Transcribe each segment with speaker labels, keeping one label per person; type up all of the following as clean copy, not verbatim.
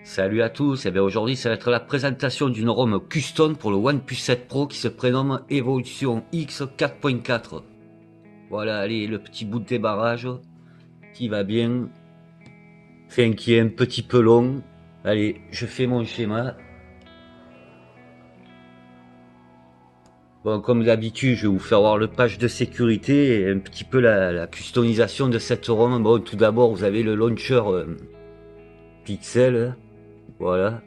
Speaker 1: Salut à tous, et bien aujourd'hui ça va être la présentation d'une ROM custom pour le OnePlus 7 Pro qui se prénomme Evolution X 4.4. Voilà, allez, le petit bout de débarrage qui va bien, enfin qui est un petit peu long. Allez, je fais mon schéma. Bon, comme d'habitude, je vais vous faire voir le page de sécurité et un petit peu la customisation de cette ROM. Bon, tout d'abord, vous avez le launcher Pixel, voilà.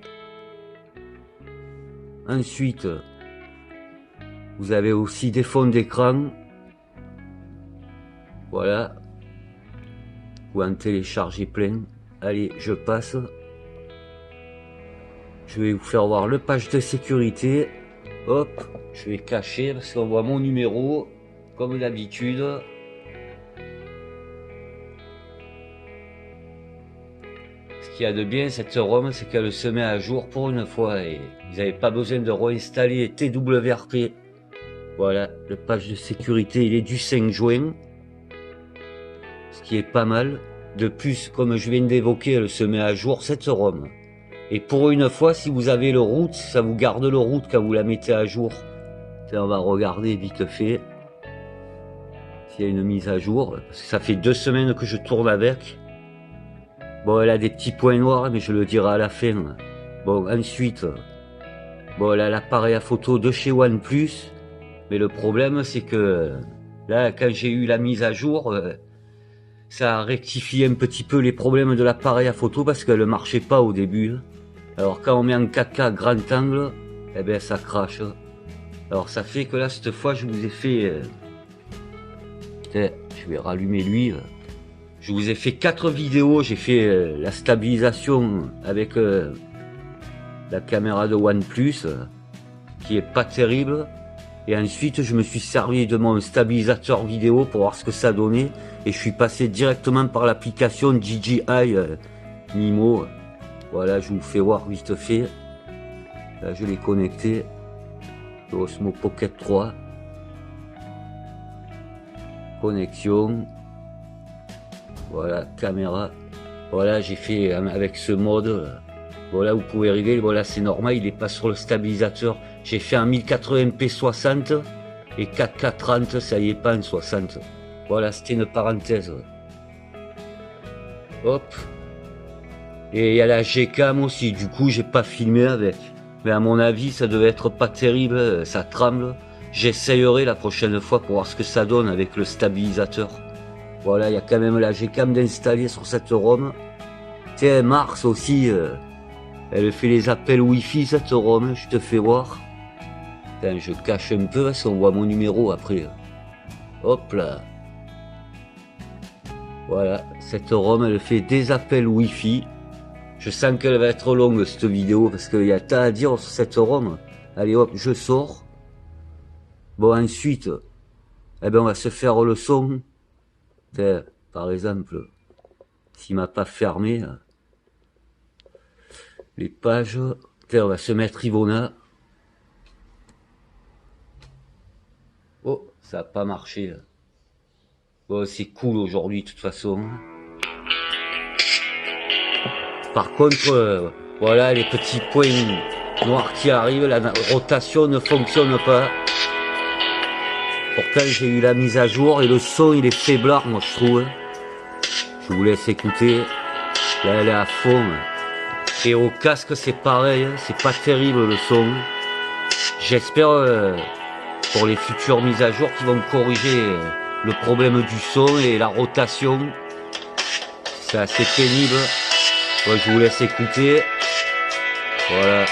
Speaker 1: Ensuite, vous avez aussi des fonds d'écran. Voilà. Vous pouvez en télécharger plein. Allez, je passe. Je vais vous faire voir le page de sécurité. Hop, je vais cacher parce qu'on voit mon numéro, comme d'habitude. Ce qu'il y a de bien, cette ROM, c'est qu'elle se met à jour pour une fois. Et vous n'avez pas besoin de réinstaller TWRP. Voilà, le page de sécurité, il est du 5 juin. Ce qui est pas mal. De plus, comme je viens d'évoquer, elle se met à jour cette ROM. Et pour une fois, si vous avez le root, ça vous garde le root quand vous la mettez à jour. On va regarder vite fait s'il y a une mise à jour. Parce que ça fait 2 semaines que je tourne avec. Bon, elle a des petits points noirs, mais je le dirai à la fin. Bon, ensuite, bon, elle a l'appareil à photo de chez OnePlus. Mais le problème, c'est que là, quand j'ai eu la mise à jour, ça a rectifié un petit peu les problèmes de l'appareil à photo parce qu'elle ne marchait pas au début. Alors quand on met en 4K grand angle, eh ben ça crache. Alors ça fait que là, cette fois, je vous ai fait... je vais rallumer lui. Je vous ai fait 4 vidéos. J'ai fait la stabilisation avec la caméra de OnePlus, qui est pas terrible. Et ensuite, je me suis servi de mon stabilisateur vidéo pour voir ce que ça donnait. Et je suis passé directement par l'application DJI Mimo. Voilà, je vous fais voir vite fait. Là, je l'ai connecté. Le Osmo Pocket 3. Connexion. Voilà, caméra. Voilà, j'ai fait avec ce mode. Voilà, vous pouvez régler. Voilà, c'est normal, il n'est pas sur le stabilisateur. J'ai fait en 1080p 60 et 4K 30, ça y est pas en 60. Voilà, c'était une parenthèse. Hop. Et il y a la Gcam aussi, du coup j'ai pas filmé avec. Mais à mon avis ça devait être pas terrible, ça tremble. J'essayerai la prochaine fois pour voir ce que ça donne avec le stabilisateur. Voilà, il y a quand même la Gcam d'installer sur cette ROM. Tiens, Mars aussi, elle fait les appels Wi-Fi cette ROM, je te fais voir. Putain, je cache un peu parce qu'on voit mon numéro après. Hop là. Voilà, cette ROM elle fait des appels Wi-Fi. Je sens qu'elle va être longue cette vidéo parce qu'il y a tant à dire sur cette ROM. Allez hop, je sors. Bon ensuite, eh ben on va se faire le son. Tiens, par exemple, s'il m'a pas fermé les pages. Tiens, on va se mettre Ivona. Oh, ça a pas marché. Bon, c'est cool aujourd'hui de toute façon. Par contre, voilà les petits points noirs qui arrivent, la rotation ne fonctionne pas. Pourtant j'ai eu la mise à jour et le son il est faiblard moi je trouve. Je vous laisse écouter. Là elle est à fond. Et au casque c'est pareil, c'est pas terrible le son. J'espère pour les futures mises à jour qu'ils vont corriger le problème du son et la rotation. C'est assez pénible. Ouais, je vous laisse écouter. Voilà.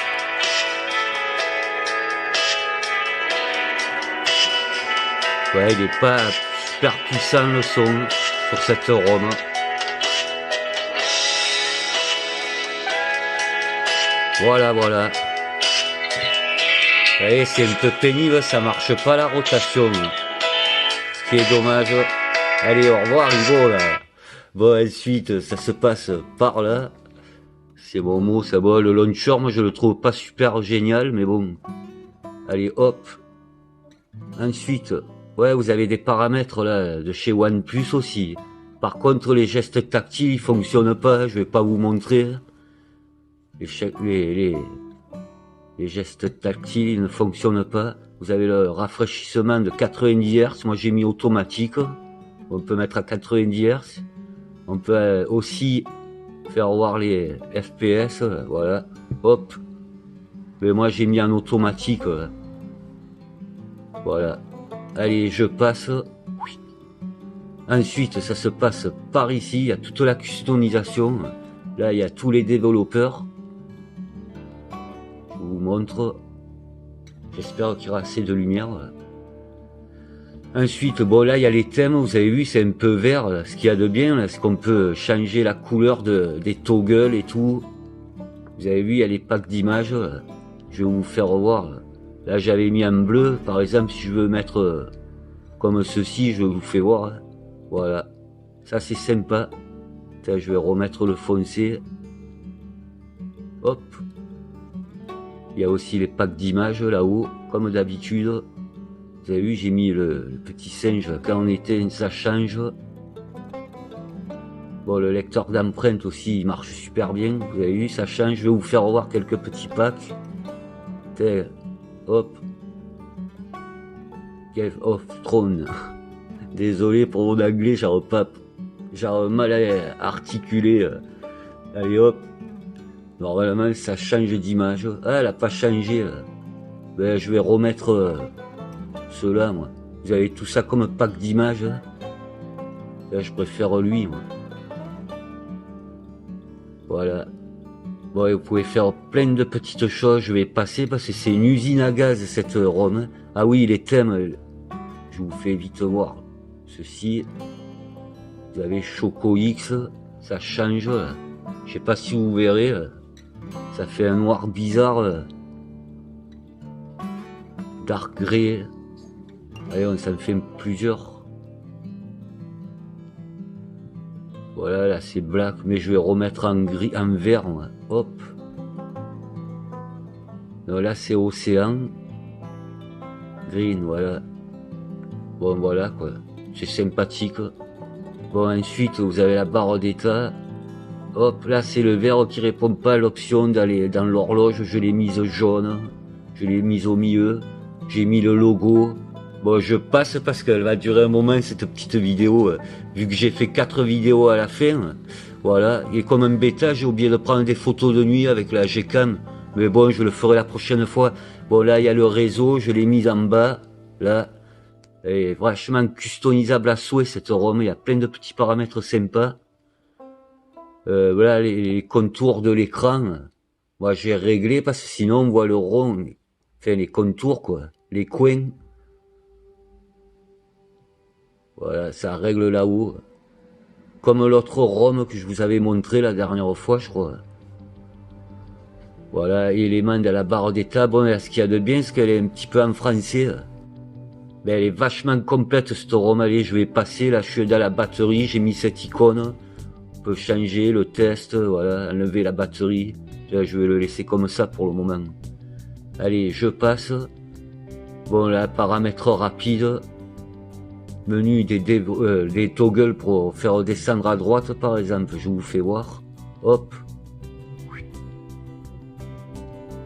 Speaker 1: Ouais, il est pas super puissant le son sur cette ROM. Voilà, voilà. Vous voyez, c'est un peu pénible, ça marche pas la rotation. Ce qui est dommage. Allez, au revoir Ivo là. Bon, ensuite, ça se passe par là. C'est bon mot, ça va. Le launcher, moi je le trouve pas super génial, mais bon. Allez, hop. Ensuite, ouais, vous avez des paramètres là de chez OnePlus aussi. Par contre, les gestes tactiles, ils fonctionnent pas. Je vais pas vous montrer. les gestes tactiles ils ne fonctionnent pas. Vous avez le rafraîchissement de 90 Hz. Moi, j'ai mis automatique. On peut mettre à 90 Hz. On peut aussi faire voir les FPS. Voilà. Hop. Mais moi, j'ai mis en automatique. Voilà. Allez, je passe. Ensuite, ça se passe par ici. Il y a toute la customisation. Là, il y a tous les développeurs. Je vous montre. J'espère qu'il y aura assez de lumière. Ensuite, bon là, il y a les thèmes. Vous avez vu, c'est un peu vert. Là. Ce qu'il y a de bien, c'est qu'on peut changer la couleur des toggles et tout. Vous avez vu, il y a les packs d'images. Je vais vous faire voir. Là, j'avais mis en bleu. Par exemple, si je veux mettre comme ceci, je vous fais voir. Voilà. Ça, c'est sympa. Là, je vais remettre le foncé. Hop. Il y a aussi les packs d'images là-haut, comme d'habitude. Vous avez vu, j'ai mis le petit singe. Quand on éteint, ça change. Bon, le lecteur d'empreintes aussi, il marche super bien. Vous avez vu, ça change. Je vais vous faire voir quelques petits packs. Tel, hop. Game of Thrones. Désolé pour mon anglais, genre mal articulé. Allez hop. Normalement, ça change d'image. Ah, elle a pas changé. Ben, je vais remettre ceux-là, moi. Vous avez tout ça comme pack d'images. Là, je préfère lui, moi. Voilà. Bon, et vous pouvez faire plein de petites choses. Je vais passer parce que c'est une usine à gaz, cette ROM. Ah oui, les thèmes, je vous fais vite voir. Ceci. Vous avez Choco X. Ça change, là. Je sais pas si vous verrez. Ça fait un noir bizarre. Dark Grey. Allez, on s'en fait plusieurs. Voilà, là c'est black, mais je vais remettre en gris, en vert, moi. Hop. Donc là c'est océan. Green, voilà. Bon, voilà quoi. C'est sympathique. Bon, ensuite vous avez la barre d'état. Hop, là c'est le vert qui répond pas à l'option d'aller dans l'horloge. Je l'ai mise jaune. Je l'ai mise au milieu. J'ai mis le logo. Bon, je passe parce qu'elle va durer un moment cette petite vidéo, vu que j'ai fait 4 vidéos à la fin. Voilà, et comme un bêta, j'ai oublié de prendre des photos de nuit avec la Gcam. Mais bon, je le ferai la prochaine fois. Bon, là, il y a le réseau, je l'ai mis en bas. Là, elle est vachement customisable à souhait cette ROM. Il y a plein de petits paramètres sympas. Voilà, les contours de l'écran. Moi, j'ai réglé parce que sinon, on voit le rond. Enfin, les contours, quoi. Les coins. Voilà, ça règle là-haut. Comme l'autre ROM que je vous avais montré la dernière fois, je crois. Voilà, élément de la barre d'état. Bon, là, ce qu'il y a de bien, c'est qu'elle est un petit peu en français. Mais elle est vachement complète, cette ROM. Allez, je vais passer, là, je suis dans la batterie, j'ai mis cette icône. On peut changer le test, voilà, enlever la batterie. Là, je vais le laisser comme ça pour le moment. Allez, je passe. Bon, là, paramètres rapides. Menu des toggles pour faire descendre à droite, par exemple. Je vous fais voir. Hop.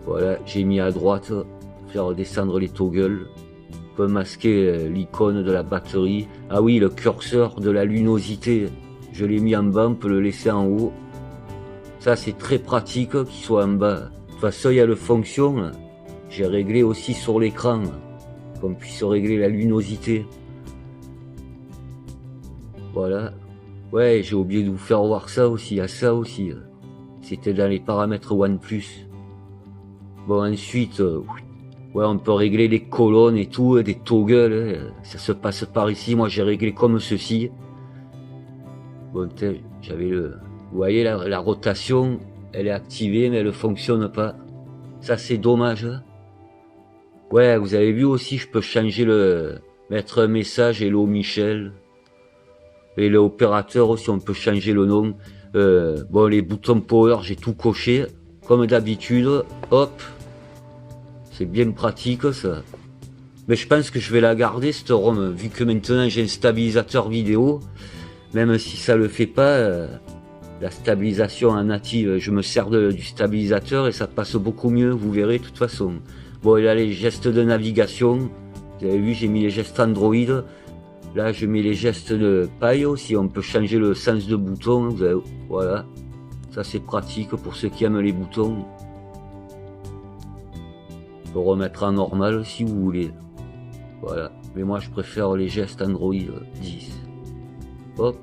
Speaker 1: Voilà, j'ai mis à droite. Faire descendre les toggles. On peut masquer l'icône de la batterie. Ah oui, le curseur de la luminosité. Je l'ai mis en bas, on peut le laisser en haut. Ça, c'est très pratique qu'il soit en bas. De toute façon, il y a le fonction. J'ai réglé aussi sur l'écran. Qu'on puisse régler la luminosité. Voilà. Ouais, j'ai oublié de vous faire voir ça aussi. Il y a ça aussi. C'était dans les paramètres OnePlus. Bon, ensuite, ouais, on peut régler les colonnes et tout, des toggles. Ça se passe par ici. Moi, j'ai réglé comme ceci. Bon, j'avais le... Vous voyez, la rotation, elle est activée, mais elle ne fonctionne pas. Ça, c'est dommage. Ouais, vous avez vu aussi, je peux changer mettre un message, Hello Michel. Et l'opérateur aussi, on peut changer le nom. Bon, les boutons power, j'ai tout coché. Comme d'habitude. Hop. C'est bien pratique, ça. Mais je pense que je vais la garder, cette ROM. Vu que maintenant, j'ai un stabilisateur vidéo. Même si ça le fait pas. La stabilisation en native, je me sers du stabilisateur et ça passe beaucoup mieux, vous verrez de toute façon. Bon, il y a les gestes de navigation. Vous avez vu, j'ai mis les gestes Android. Là, je mets les gestes de paille aussi. On peut changer le sens de bouton. Vous avez, voilà. Ça, c'est pratique pour ceux qui aiment les boutons. On peut remettre en normal si vous voulez. Voilà. Mais moi, je préfère les gestes Android 10. Hop.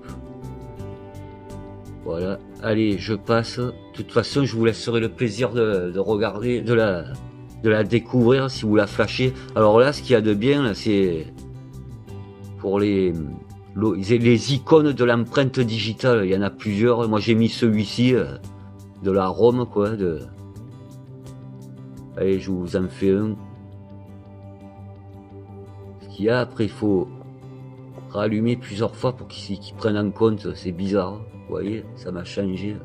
Speaker 1: Voilà. Allez, je passe. De toute façon, je vous laisserai le plaisir de regarder, de la découvrir si vous la flashez. Alors là, ce qu'il y a de bien, là, c'est pour les icônes de l'empreinte digitale. Il y en a plusieurs. Moi, j'ai mis celui-ci de la Rome, quoi. Allez, je vous en fais un. Ce qu'il y a, après, il faut rallumer plusieurs fois pour qu'ils prennent en compte. C'est bizarre. Vous voyez, ça m'a changé.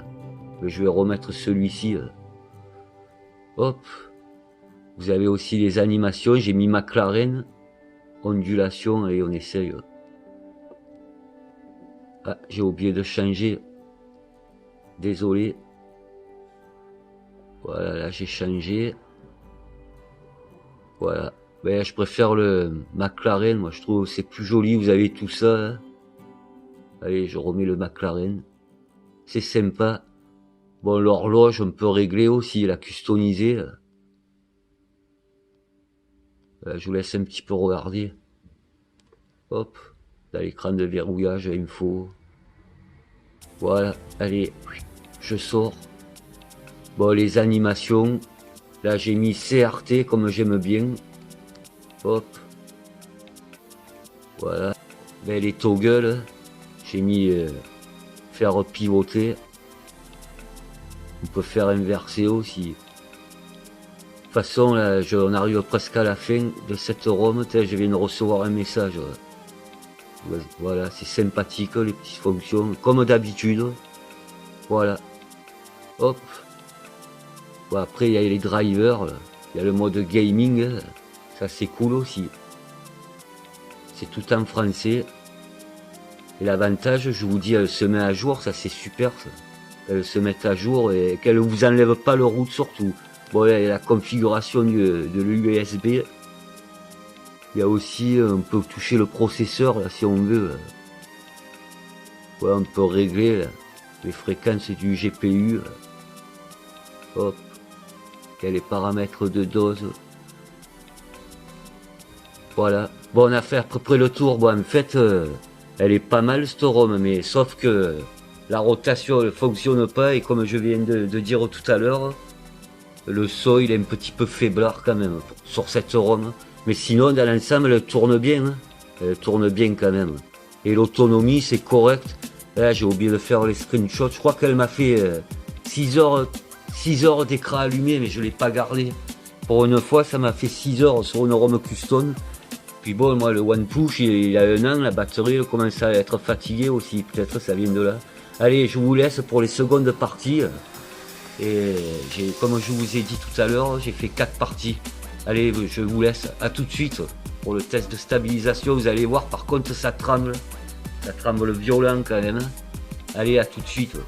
Speaker 1: Mais je vais remettre celui-ci. Hop. Vous avez aussi les animations. J'ai mis McLaren. Ondulation. Allez, on essaye. Ah, j'ai oublié de changer. Désolé. Voilà, là j'ai changé. Voilà. Ben, je préfère le McLaren. Moi, je trouve que c'est plus joli. Vous avez tout ça. Hein. Allez, je remets le McLaren. C'est sympa. Bon, l'horloge, on peut régler aussi, la customiser. Je vous laisse un petit peu regarder. Hop. Dans l'écran de verrouillage, info. Voilà. Allez, je sors. Bon, les animations. Là, j'ai mis CRT comme j'aime bien. Hop. Voilà. Ben, les toggles. J'ai mis faire pivoter. On peut faire inverser aussi. De toute façon, là, on arrive presque à la fin de cette ROM. Je viens de recevoir un message. Voilà, c'est sympathique, les petites fonctions. Comme d'habitude. Voilà. Hop. Bon, après, il y a les drivers. Il y a le mode gaming. Ça, c'est cool aussi. C'est tout en français. Et l'avantage, je vous dis, elle se met à jour, ça c'est super ça. Elle se met à jour et qu'elle vous enlève pas le route surtout. Bon, il y a la configuration de l'USB. Il y a aussi, on peut toucher le processeur là, si on veut. Ouais, on peut régler là, les fréquences du GPU. Hop. Il y a les paramètres de dose. Voilà. Bon, on a fait à peu près le tour. Bon, en fait... elle est pas mal cette ROM, mais sauf que la rotation ne fonctionne pas et comme je viens de dire tout à l'heure, le son il est un petit peu faiblard quand même sur cette ROM. Mais sinon dans l'ensemble elle tourne bien, hein. Elle tourne bien quand même. Et l'autonomie c'est correct. Là j'ai oublié de faire les screenshots, je crois qu'elle m'a fait 6 heures d'écran allumé mais je l'ai pas gardé. Pour une fois ça m'a fait 6 heures sur une ROM custom. Puis bon, moi, le OnePush, il a un an, la batterie commence à être fatiguée aussi. Peut-être ça vient de là. Allez, je vous laisse pour les secondes parties. Et comme je vous ai dit tout à l'heure, j'ai fait 4 parties. Allez, je vous laisse. À tout de suite pour le test de stabilisation. Vous allez voir, par contre, ça tremble. Ça tremble violent quand même. Allez, à tout de suite.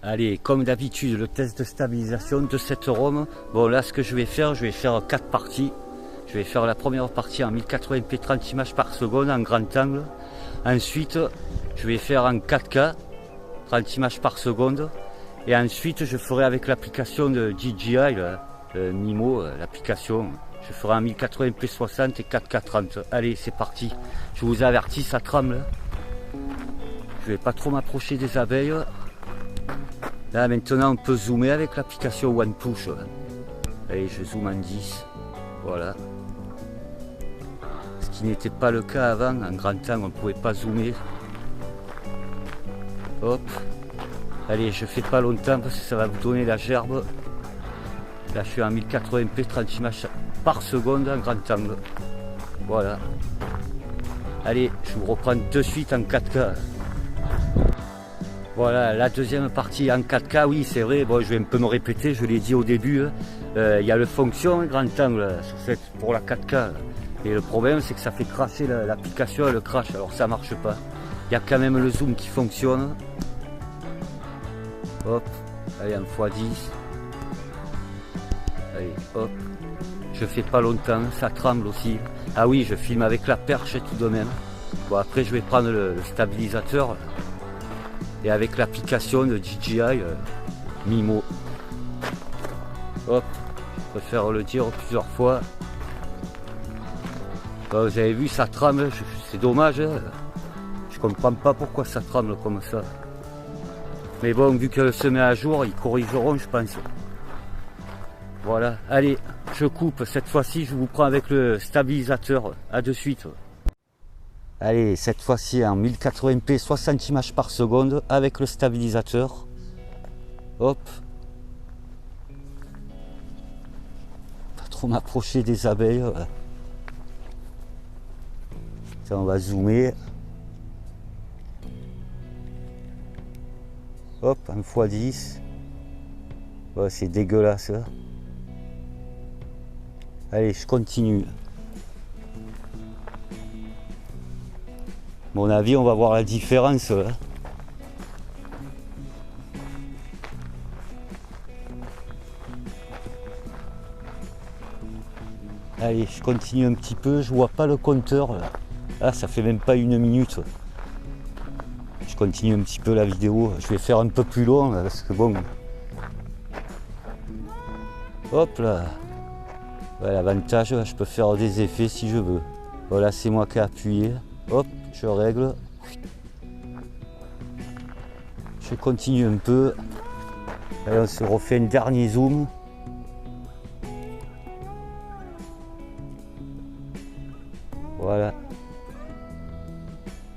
Speaker 1: Allez, comme d'habitude, le test de stabilisation de cette ROM. Bon, là, ce que je vais faire 4 parties. Je vais faire la première partie en 1080p 30 images par seconde en grand angle. Ensuite, je vais faire en 4K 30 images par seconde. Et ensuite, je ferai avec l'application de DJI, le Mimo, l'application. Je ferai en 1080p 60 et 4K 30. Allez, c'est parti. Je vous avertis, ça tremble. Je vais pas trop m'approcher des abeilles. Là maintenant on peut zoomer avec l'application OnePush. Allez, je zoome en 10. Voilà. Ce qui n'était pas le cas avant, en grand temps on ne pouvait pas zoomer. Hop. Allez, je fais pas longtemps parce que ça va vous donner la gerbe. Là je suis en 1080p 30 images par seconde en grand angle. Voilà. Allez, je vous reprends de suite en 4K. Voilà, la deuxième partie en 4K, oui c'est vrai, bon, je vais un peu me répéter, je l'ai dit au début, il y a le fonction grand angle pour la 4K. Et le problème c'est que ça fait crasher l'application, elle crache, alors ça marche pas. Il y a quand même le zoom qui fonctionne. Hop, allez en x10. Allez, hop. Je fais pas longtemps, ça tremble aussi. Ah oui, je filme avec la perche tout de même. Bon, après je vais prendre le stabilisateur et avec l'application de DJI Mimo. Hop, je préfère le dire plusieurs fois. Bon, vous avez vu, ça tremble, c'est dommage. Hein. Je comprends pas pourquoi ça tremble comme ça. Mais bon, vu qu'elle se met à jour, ils corrigeront, je pense. Voilà, allez, je coupe. Cette fois-ci, je vous prends avec le stabilisateur. À de suite. Allez, cette fois-ci en 1080p 60 images par seconde avec le stabilisateur. Hop. Pas trop m'approcher des abeilles. Ça, on va zoomer. Hop, en x10. Oh, c'est dégueulasse. Hein. Allez, je continue. À mon avis, on va voir la différence. Là. Allez, je continue un petit peu. Je vois pas le compteur. Là. Ah, ça fait même pas 1 minute. Je continue un petit peu la vidéo. Je vais faire un peu plus long là, parce que bon. Hop là. Ouais, l'avantage, je peux faire des effets si je veux. Voilà, c'est moi qui ai appuyé. Hop, je règle. Je continue un peu. Allez, on se refait un dernier zoom. Voilà.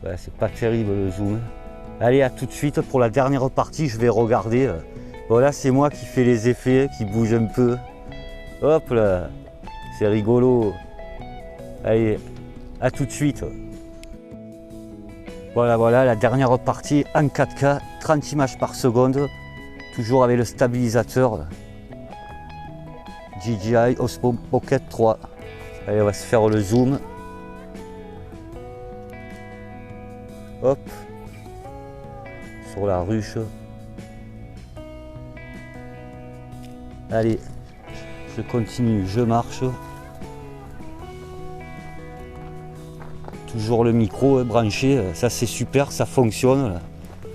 Speaker 1: Ouais, c'est pas terrible le zoom. Allez, à tout de suite pour la dernière partie. Je vais regarder. Voilà, c'est moi qui fais les effets, qui bouge un peu. Hop là. C'est rigolo. Allez, à tout de suite. Voilà, la dernière partie en 4K, 30 images par seconde, toujours avec le stabilisateur DJI Osmo Pocket 3. Allez, on va se faire le zoom. Hop, sur la ruche. Allez, je continue, je marche. Toujours le micro branché, ça c'est super, ça fonctionne. Là.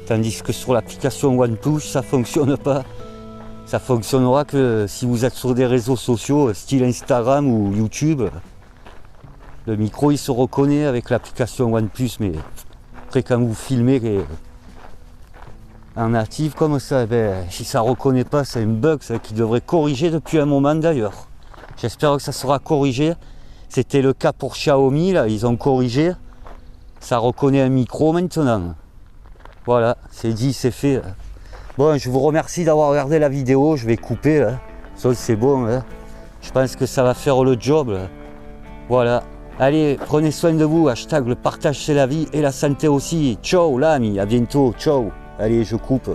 Speaker 1: Tandis que sur l'application OnePlus, ça fonctionne pas. Ça fonctionnera que si vous êtes sur des réseaux sociaux, style Instagram ou YouTube. Le micro il se reconnaît avec l'application OnePlus, mais après quand vous filmez en natif comme ça, ben, si ça ne reconnaît pas, c'est un bug qui devrait corriger depuis un moment d'ailleurs. J'espère que ça sera corrigé. C'était le cas pour Xiaomi, là, ils ont corrigé. Ça reconnaît un micro maintenant. Voilà, c'est dit, c'est fait. Bon, je vous remercie d'avoir regardé la vidéo. Je vais couper, là. Ça, c'est bon. Là. Je pense que ça va faire le job. Là. Voilà. Allez, prenez soin de vous. Hashtag le partage, c'est la vie et la santé aussi. Ciao, l'ami. À bientôt. Ciao. Allez, je coupe.